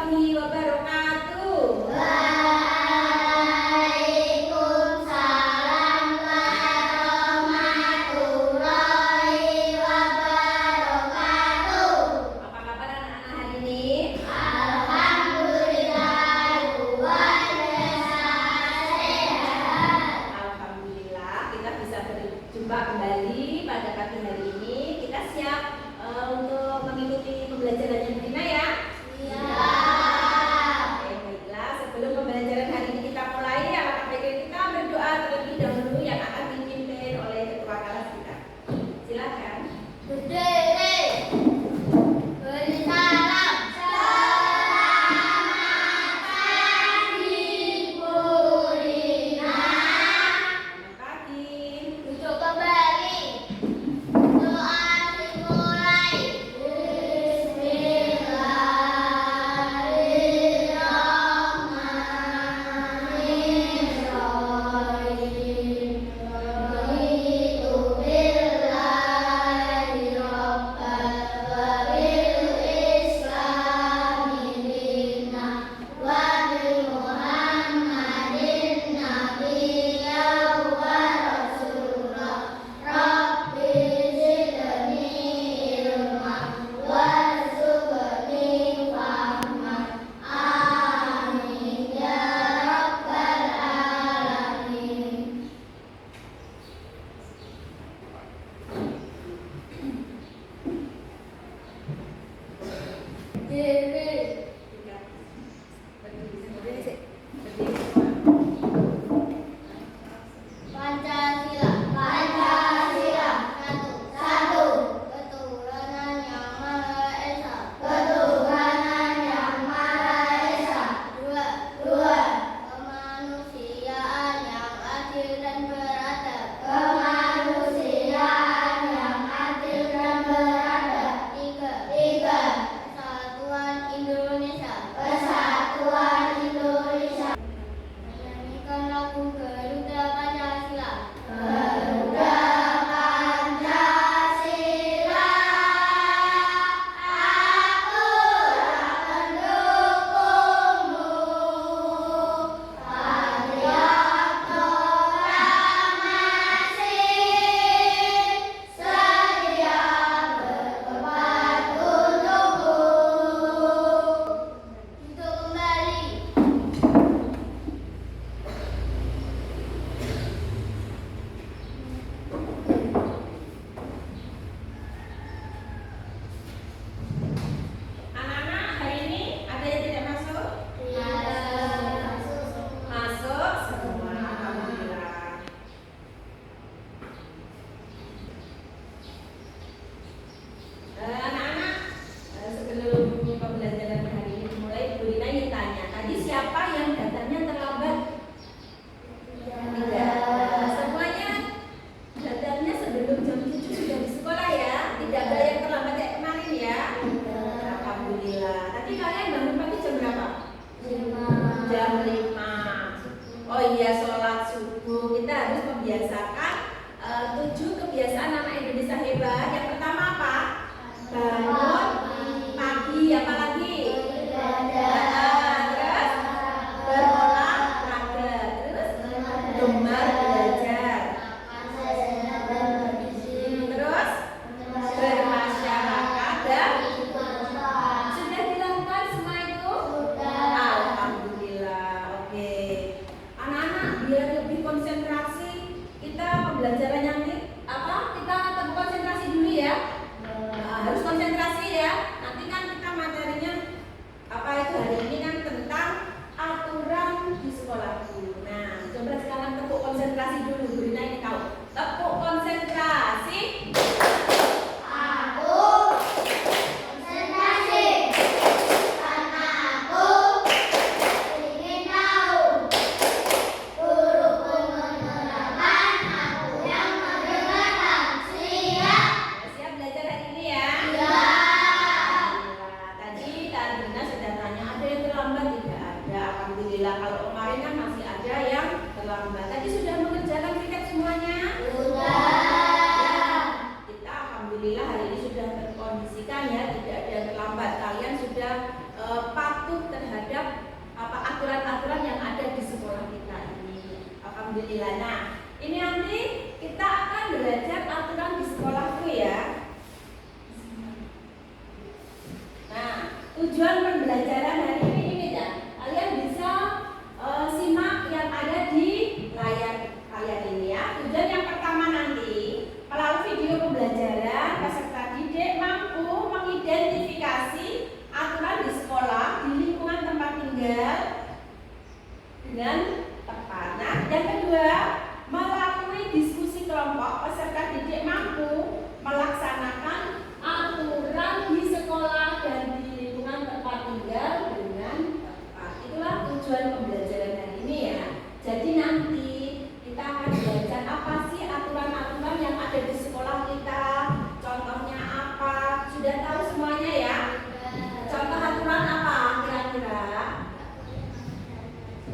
warahmatullahi wabarakatuh. Waalaikumsalam warahmatullahi wabarakatuh. Apa kabar anak-anak hari ini? Alhamdulillah luar biasa sehat. Alhamdulillah kita bisa berjumpa kembali pada pagi hari ini. Kita siap untuk mengikuti pembelajaran yang Brina ya? Oke, baiklah. Sebelum pembelajaran hari ini kita mulai, alangkah baiknya kita berdoa terlebih dahulu yang akan dipimpin oleh ketua kelas kita. Silakan. Berdiri, beri salam. Selamat pagi, Bu Rina. Selamat pagi. Duduk kembali. Doa dimulai. Bismillahirrahmanirrahim. Raditu billahi rabban wa bil islami dinan wa bi Muhammadin nabiyyan wa rasulah. Rabbi zidni ilman warzuqni fahman. Amin ya rabbal alamin. Diri. Berdiri sih. Pancasila. Pancasila. Satu. Ketuhanan yang Maha Esa. Ketuhanan yang Maha Esa. Dua. Kemanusiaan yang adil dan beradab. Kemanusiaan yang adil dan beradab. Tiga. Persatuan Indonesia. Persatuan Indonesia. Menyanyikan lagu Garuda Pancasila. Garuda Pancasila, aku akan mendukungmu. Patriot proklamasi, sedia berkorban untukmu. Duduk kembali. Anak-anak, hari ini ada yang tidak masuk? Masuk semua, alhamdulillah. Anak-anak, sebelum pembelajaran hari ini dimulai, Bu Rina ingin tanya, tadi siapa yang datangnya terlambat? Tidak. Semuanya datangnya sebelum jam 7 sudah di sekolah ya? Tidak ada yang terlambat kayak kemarin ya? Alhamdulillah. Tadi kalian bangun pagi jam berapa? Jam 5. Oh iya, sholat subuh. Kita harus membiasakan 7 kebiasaan anak Indonesia hebat. Yang pertama apa? Bangun pagi. Apa lagi? Terus berolahraga. Terus gemar belajar. Terus bermasyarakat dan sudah dilakukan semua itu? Alhamdulillah. Oke. Anak-anak, biar lebih konsentrasi, kita pembelajaran yang ini kita tetap konsentrasi dulu ya. Harus konsentrasi ya. Nanti kan kita materinya itu hari ini kan tentang aturan di sekolahku. Nah, coba sekarang tepuk konsentrasi dulu. Bu Rina ini tahu. Tepuk konsentrasi. Aku konsentrasi karena aku ingin tahu. Guruku menerangkan, aku yang mendengarkan. Siap? Siap belajar hari ini ya? Siap. Alhamdulillah. Tadi Kak Rina sudah tanya ada yang terlambat? Tidak ada. Alhamdulillah. Kalau kemarin kan masih ada yang terlambat. Tadi sudah mengerjakan tiket semuanya? Sudah. Kita alhamdulillah hari ini sudah terkondisikan ya, tidak ada yang terlambat. Kalian sudah patuh terhadap Alhamdulillah. Nah, ini nanti kita akan belajar aturan di sekolahku ya. Nah, tujuan pembelajaran hari ini ya, kalian bisa simak yang ada di layar kalian ini ya. Tujuan yang pertama nanti, melalui video pembelajaran, peserta didik mampu mengidentifikasi aturan di sekolah, di lingkungan tempat tinggal dengan tepat. Nah, yang kedua, melalui diskusi kelompok, peserta didik mampu melaksanakan aturan di sekolah dan di lingkungan tempat tinggal dengan tepat. Itulah tujuan pembelajaran hari ini ya. Jadi nanti kita akan belajar apa sih aturan-aturan yang ada di sekolah kita. Contohnya apa? Sudah tahu semuanya ya? Contoh aturan apa kira-kira?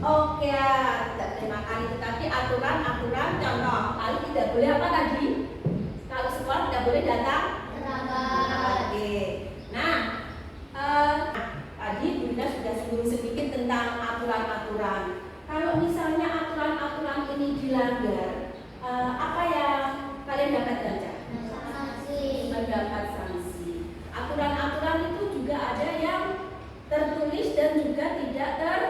Oke, tidak boleh makan itu, tapi aturan-aturan contoh. Kali tidak boleh apa tadi? Kalau sekolah tidak boleh datang. Oke. Nah, tadi Bunda sudah singgung sedikit tentang aturan-aturan. Kalau misalnya aturan-aturan ini dilanggar, apa yang kalian dapat baca? Mendapat sanksi. Aturan-aturan itu juga ada yang tertulis dan juga tidak tertulis.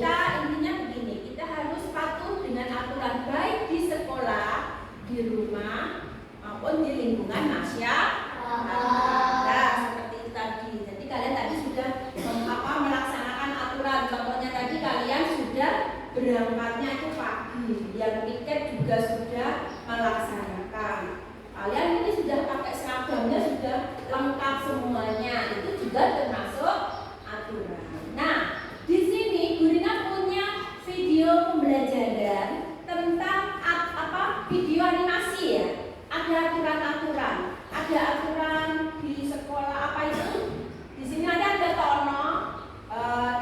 Kita intinya begini, kita harus patuh dengan aturan baik di sekolah, di rumah, maupun di lingkungan masyarakat. Nah, seperti itu tadi. Jadi kalian tadi sudah melaksanakan aturan. Contohnya tadi kalian sudah berangkatnya itu pagi, yang tiket juga sudah melaksanakan. Kalian ini sudah pakai seragamnya, sudah lengkap semuanya. Itu juga termasuk aturan. Nah, di sini Gurina punya video pembelajaran tentang video animasi ya. Ada aturan-aturan, ada aturan di sekolah apa itu? Di sini ada Tono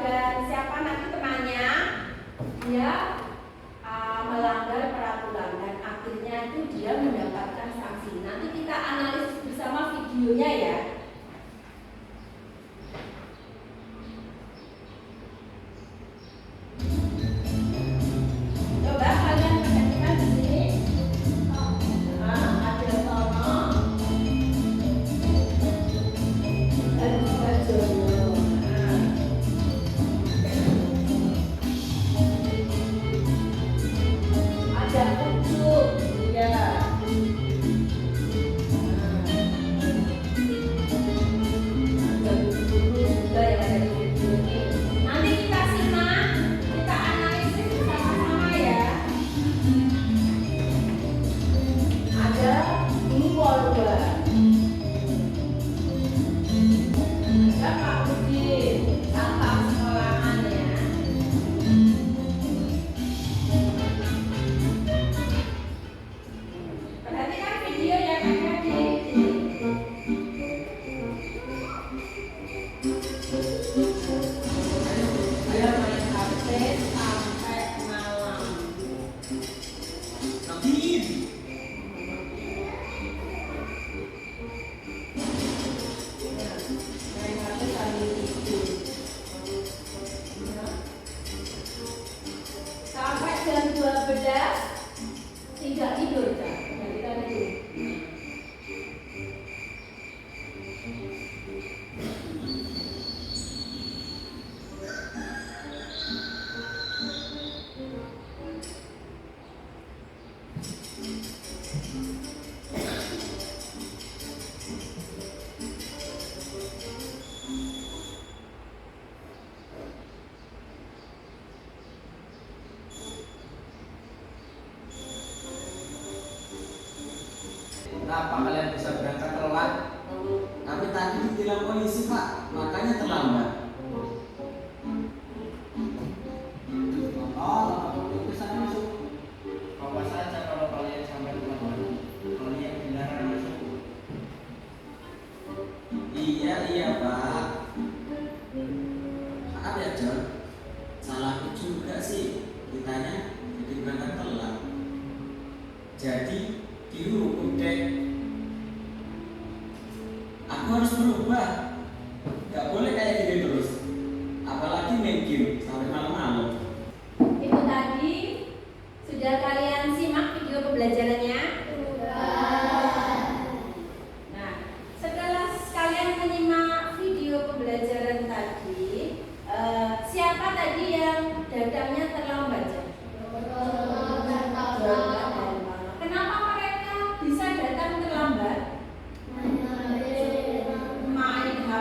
dan siapa nanti temannya, dia melanggar peraturan dan akhirnya itu dia mendapatkan sanksi. Nanti kita analisis bersama videonya ya. Coba kalian perhatikan di sini. Ada Tono dan juga Jono. Ada Ucup, ya. Ada guru juga yang ada di video ini. Nanti kita simak, kita analisis bersama-sama ya. Ada guru Polwa, ada Pak Udin, satpam sekolahan ya. Perhatikan video yang ada di sini. Dia main HP sampai malam. Main HP sambil tidur. Sampai jam 12 tidak tidur kan? Kita tidur. Kenapa kalian bisa berangkat telat? Tapi tadi ditilang polisi pak, makanya terlambat. Oh, itu sana masuk. Bawa saja kalau kalian sampai terlambat. Kalian dilarang masuk. Iya pak. Maaf ya John, salahku juga sih. Ditanya jadi berangkat telat. Jadi dihukum deh. Aku harus berubah. Gak boleh kayak gini terus. Apalagi main game sampai malam-malam. Itu tadi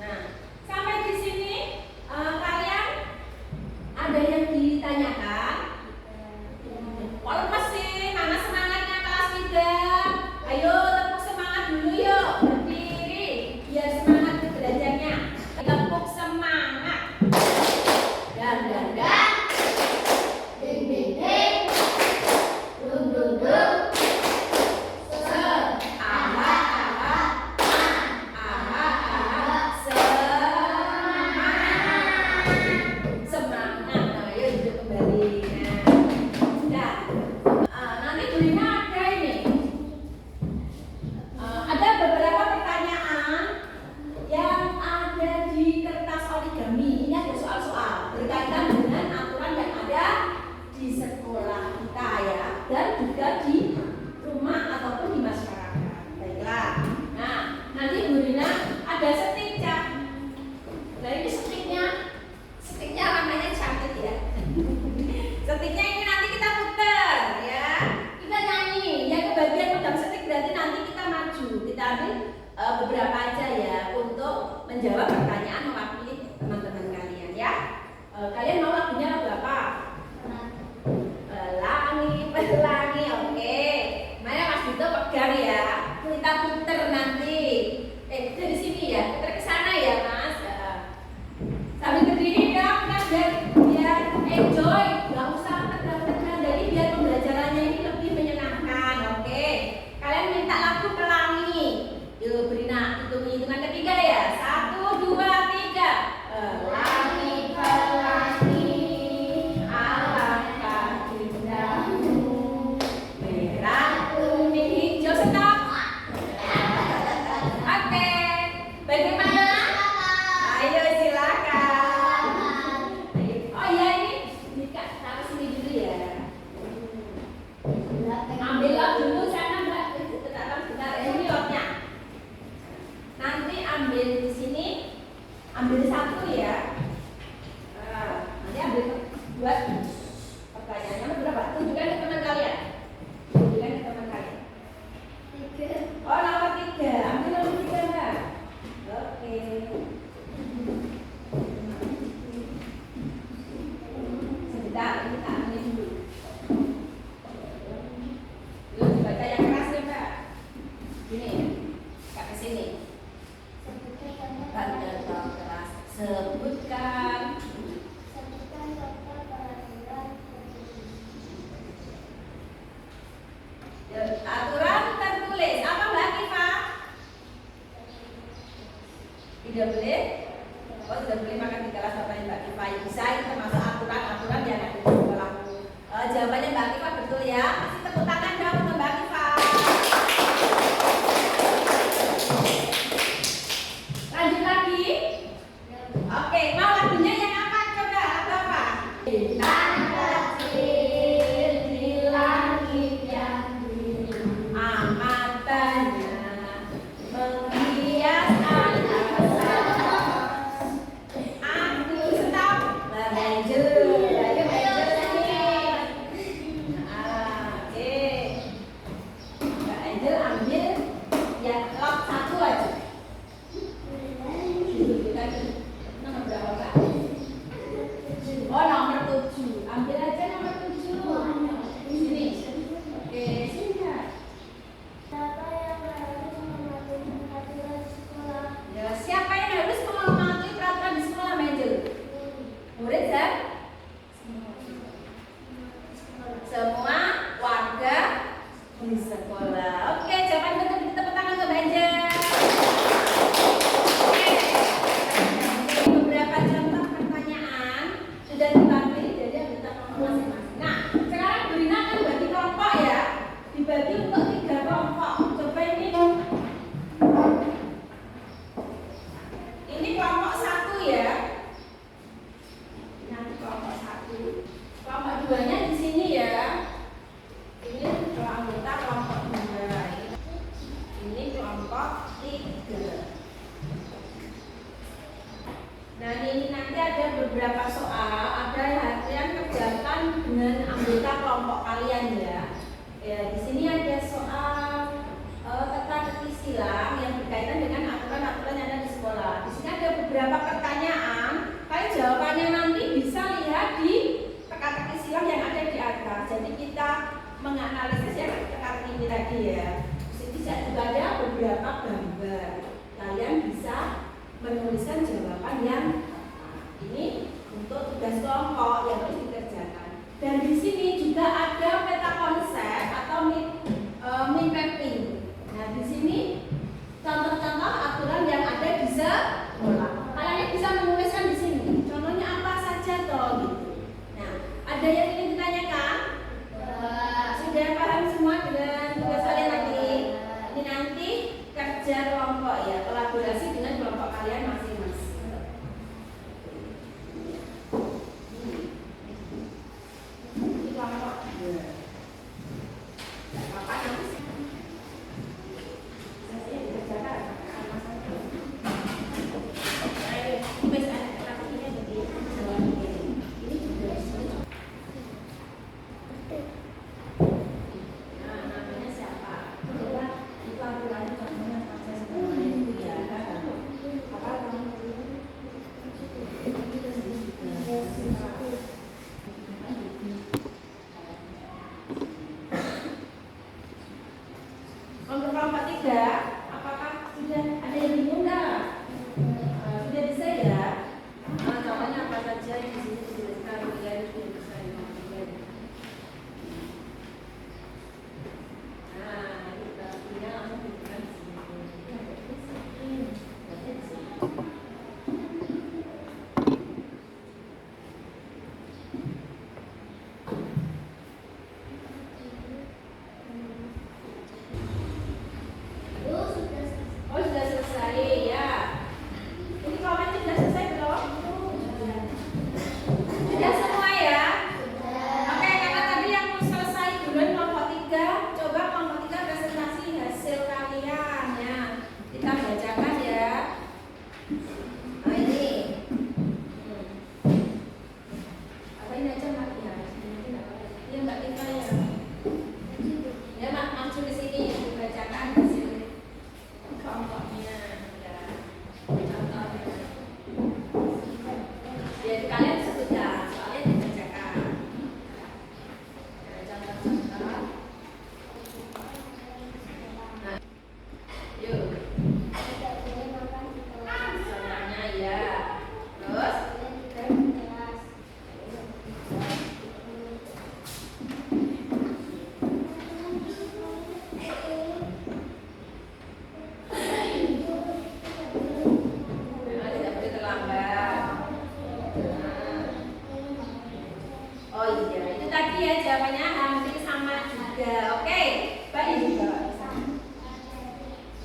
Nah, kita ambil beberapa aja ya untuk menjawab pertanyaan mewakili teman-teman kalian ya. Kalian mau lagunya lagu apa? Pelangi, oke. Mana Mas Dito pegang ya. Kita puter nanti. Dari sini ya, puter ke sana ya Mas. Sambil berdiri dong, biar enjoy. Gak usah tegang-tegang. Jadi biar pembelajarannya ini lebih menyenangkan, oke. Kalian minta lagu Pelangi. Yuk beri hitungan ketiga ya. 1, 2, 3. Pelangi, pelangi, alangkah indahmu, merah, kuning, hijau, stop. Oke, bagaimana? Ayo silakan. Oh ya ini Kak taruh sini dulu ya. Ambil lot dulu sana Mbak. Bentar, ini lotnya. Nanti ambil di sini, ambil satu ya. Nanti ambil buat pertanyaannya berapa? Tunjukkan ke teman kalian. Tunjukkan ke teman kalian. 3. Oh nomor 3, ambil nomor 3 Mbak. Oke. Sebentar, ini tak ambil dulu. Yuk dibaca yang keras ya Mbak. Gini, Kak ke sini. Baca keras. Sebutkan. Aturan tertulis. Apa Mbak Kifa? Tidak boleh. Oh tidak boleh makan di kelas apa yang Mbak Kifa bisa. Itu termasuk aturan-aturan yang ada di sekolahku. Jawabannya Mbak Kifa betul ya. Kasih tepuk tangan dong untuk Mbak Kifa. Lanjut lagi. Oke, mau lagunya yang apa? Coba lagu apa? Bintang kecil di langit yang biru, amatanya menghias angkasa. Aku stop, Angel, ayo Angel nyanyi. Oke, Mbak Angel ambil ya lot satu aja. Nomor berapa Kak? Oh nomor 7. Ambil aja nomor 7. Sini. Oke, sini Kak. Ya, siapa yang harus mematuhi peraturan di sekolah, Angel? Murid dan semua warga di sekolah. Oke, jawaban betul, tepuk tangan untuk Angel. Beberapa contoh pertanyaan sudah diambil dari anggota kelompok masing-masing. Nah, sekarang Brina akan bagi kelompok ya, dibagi untuk 3 kelompok. Coba ini kelompok 1 ya. Nanti kelompok 1, kelompok 2-nya di sini ya. Ini anggota kelompok 2. Ini kelompok 3. Nah ini nanti ada beberapa soal, ada yang kerjakan dengan anggota kelompok kalian ya. Ya di sini ada soal teka-teki silang yang berkaitan dengan aturan-aturan yang ada di sekolah. Di sini ada beberapa pertanyaan, kalian jawabannya nanti bisa lihat di teka-teki silang yang ada di atas. Jadi kita menganalisis ya teka-teki ini tadi ya. Di sini juga ada beberapa gambar. Kalian bisa menuliskan jawaban yang ini untuk tugas kelompok yang harus dikerjakan. Dan di sini juga ada peta konsep atau mind mapping. Nah di sini contoh-contoh aturan yang ada di sekolah. Kalian bisa menuliskan di sini. Contohnya apa saja toh gitu. Nah ada yang ingin ditanyakan? Sudah paham semua dengan tugas kalian tadi? Ini nanti kerja kelompok ya, kolaborasi dengan kelompok kalian masing-masing. Ini kelompok 2. Untuk kelompok 3, apakah sudah ada yang bingung nggak? Sudah bisa ya? Contohnya apa saja di sini dijelaskan ya, sudah bisa dimaksudkan. Nah, kita punya langsung diberikan di sini. Oh, sudah selesai ya. Ini komennya sudah selesai belum? Sudah semua ya? Oke, karena tadi yang selesai duluan kelompok 3, coba kelompok 3 presentasi hasil kalian ya. Kita bacakan ya. Nah ini. Apa ini aja Mak ya? Iya Mbak Tika ya. Ya Mak, langsung di sini dibacakan hasil kelompoknya ya. Contohnya. Jadi kalian sebutkan soalnya dibacakan. Nah, contoh-contoh. Nah, yuk. Contohnya ya. Terus memang tidak boleh terlambat. Nah. Oh iya, itu tadi ya jawabannya hampir sama juga. Oke, baik juga.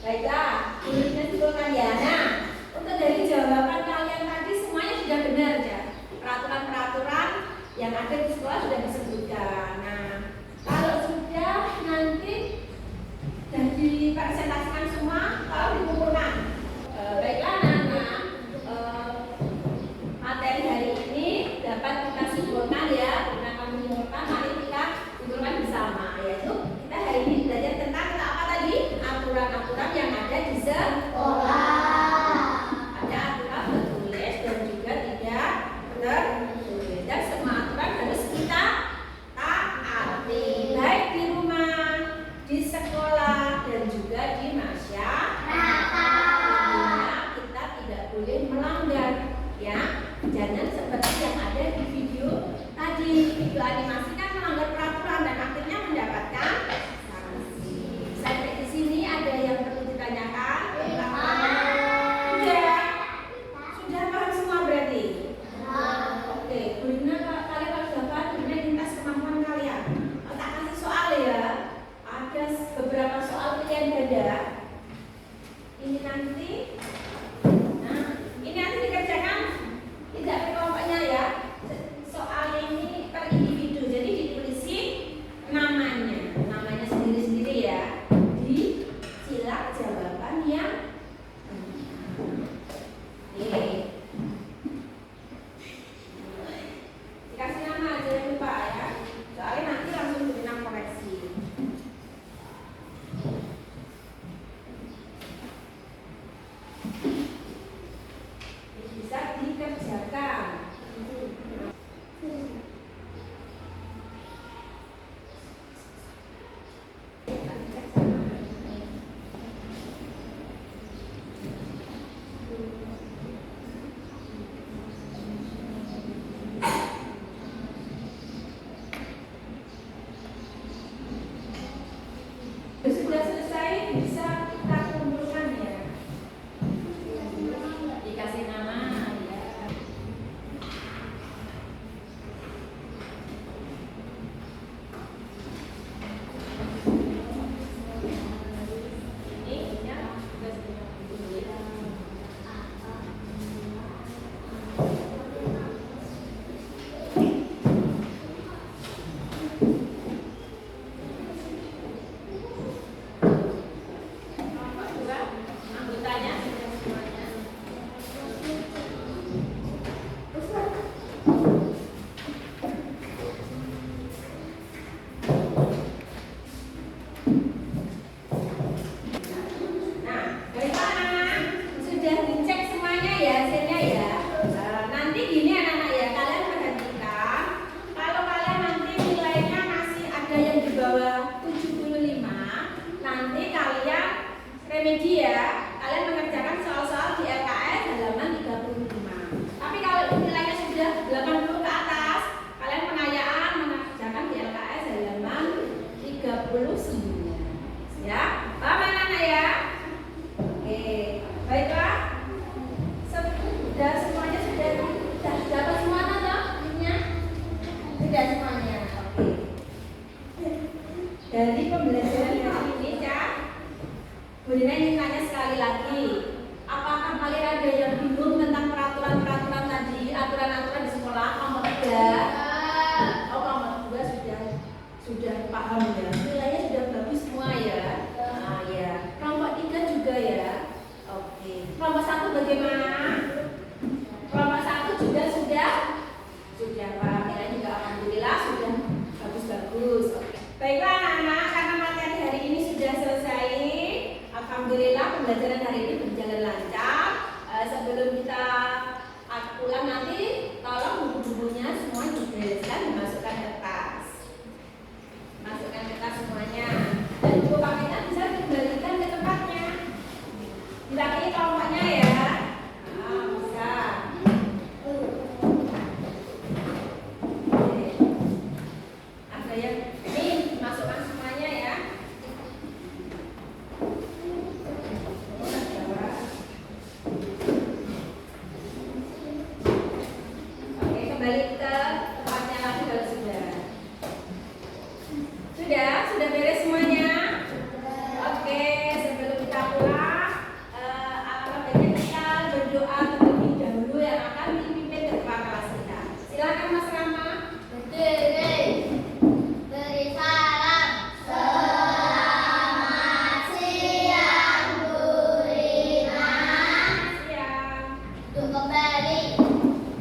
Baiklah, tulisnya simpulkan ya. Nah, untuk dari jawaban kalian tadi semuanya sudah benar ya. Peraturan-peraturan yang ada di sekolah sudah disebutkan. Nah, kalau sudah nanti dan dipresentasikan semua, kalau dikumpulkan. Baiklah anak-anak, materi hari ini dapat kita simpulkan ya. Gunakan menyimpulkan, mari kita simpulkan bersama, yaitu kita hari ini belajar tentang apa tadi? Aturan-aturan yang ada di sekolah. Ada aturan tertulis dan juga tidak tertulis. Dan semua aturan harus kita taati, baik di rumah, di sekolah, dan juga di masyarakat. Kita tidak boleh melanggar, ya. Jangan seperti yang ada di video tadi, video animasi kan melanggar peraturan dan akhirnya mendapatkan sanksi. Sampai di sini ada yang perlu ditanyakan? remedi ya. Kalian mengerjakan soal-soal di LKS halaman 35. Tapi kalau nilainya sudah 80 ke atas, kalian pengayaan mengerjakan di LKS halaman 39. Ya, paham anak-anak ya? Oke, baiklah. Sudah semuanya sudah dapat semua toh? Ini tidak semuanya. Oke. Dari pembelajaran hari ini, Cak, Bu Dina ingin tanya sekali lagi, apakah kalian ada yang bingung tentang peraturan-peraturan tadi, aturan-aturan di sekolah nomor 3? Oh, nomor 2 sudah paham ya. Nilainya sudah bagus semua ya. Nah, ya. Kelompok 3 juga ya. Oke. Kelompok 1 bagaimana? Kelompok 1 juga sudah paham. Nilainya juga alhamdulillah sudah bagus-bagus. Oke. Baiklah anak-anak, karena materi hari ini sudah selesai. Alhamdulillah pembelajaran hari ini berjalan lancar. Sebelum kita pulang nanti, tolong buku-bukunya semua dibereskan, dimasukkan kertas. Masukkan kertas semuanya. Dan buku paketnya bisa dikembalikan ke tempatnya. Diwakili kelompoknya ya. Nah, bisa. Oke. Ada yang ini masukkan semuanya ya. Oke, kembali ke tempatnya lagi kalau sudah. Sudah beres semuanya? Oke, sebelum kita pulang, alangkah baiknya kita berdoa terlebih dahulu yang akan dipimpin ketua kelas kita. Silakan Mas Rama. Berdiri. Beri salam. Selamat siang, Bu Rina. Siang. Untuk kembali.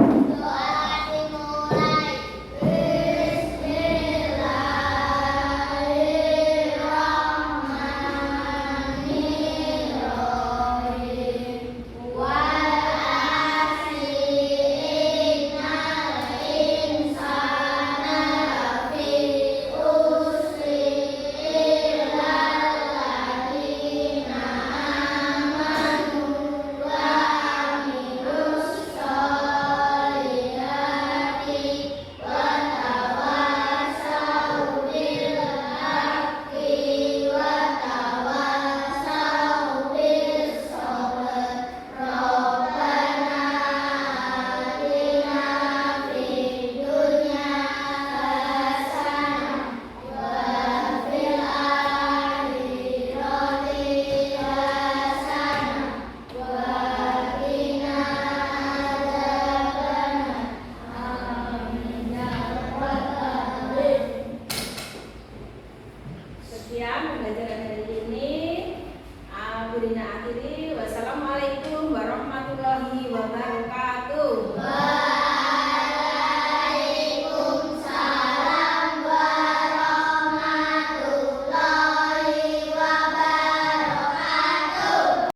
Doa dimulai. Bismillahirrahmanirrahim. Wal asri innal insana lafi khusri illal ladzina amanu wa amilus sholihati wa tawassaw bil haqqi wa tawassaw bis sabr. Rabbana atina fid dunya hasanah wa fil akhirati hasanah wa qina adzabannar. Amin ya rabbal alamin. Sekian pembelajaran hari ini. Bu Dina akhiri